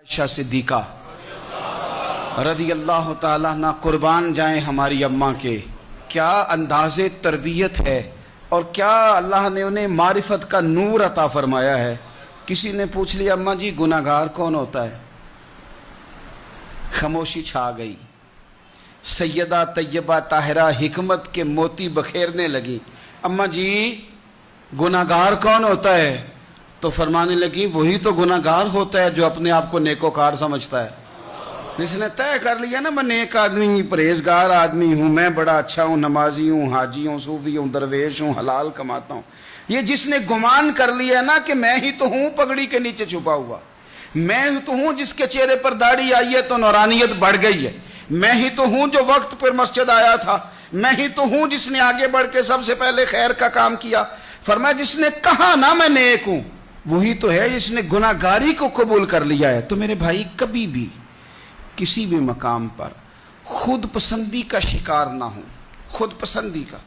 عائشہ صدیقہ رضی اللہ تعالیٰ عنہ قربان جائیں ہماری اماں کے، کیا انداز تربیت ہے اور کیا اللہ نے انہیں معرفت کا نور عطا فرمایا ہے۔ کسی نے پوچھ لیا اماں جی گناہگار کون ہوتا ہے، خاموشی چھا گئی۔ سیدہ طیبہ طاہرہ حکمت کے موتی بکھیرنے لگی، اماں جی گناہگار کون ہوتا ہے؟ تو فرمانے لگی وہی تو گناہگار ہوتا ہے جو اپنے آپ کو نیکوکار سمجھتا ہے۔ جس نے طے کر لیا نا میں نیک آدمی ہوں، پرہیزگار آدمی ہوں، میں بڑا اچھا ہوں، نمازی ہوں، حاجی ہوں، صوفی ہوں، درویش ہوں، حلال کماتا ہوں، یہ جس نے گمان کر لیا نا کہ میں ہی تو ہوں پگڑی کے نیچے چھپا ہوا، میں ہی تو ہوں جس کے چہرے پر داڑھی آئی ہے تو نورانیت بڑھ گئی ہے، میں ہی تو ہوں جو وقت پر مسجد آیا تھا، میں ہی تو ہوں جس نے آگے بڑھ کے سب سے پہلے خیر کا کام کیا۔ فرمایا جس نے کہا نا میں نیک ہوں وہی تو ہے جس نے گناہگاری کو قبول کر لیا ہے۔ تو میرے بھائی کبھی بھی کسی بھی مقام پر خود پسندی کا شکار نہ ہوں، خود پسندی کا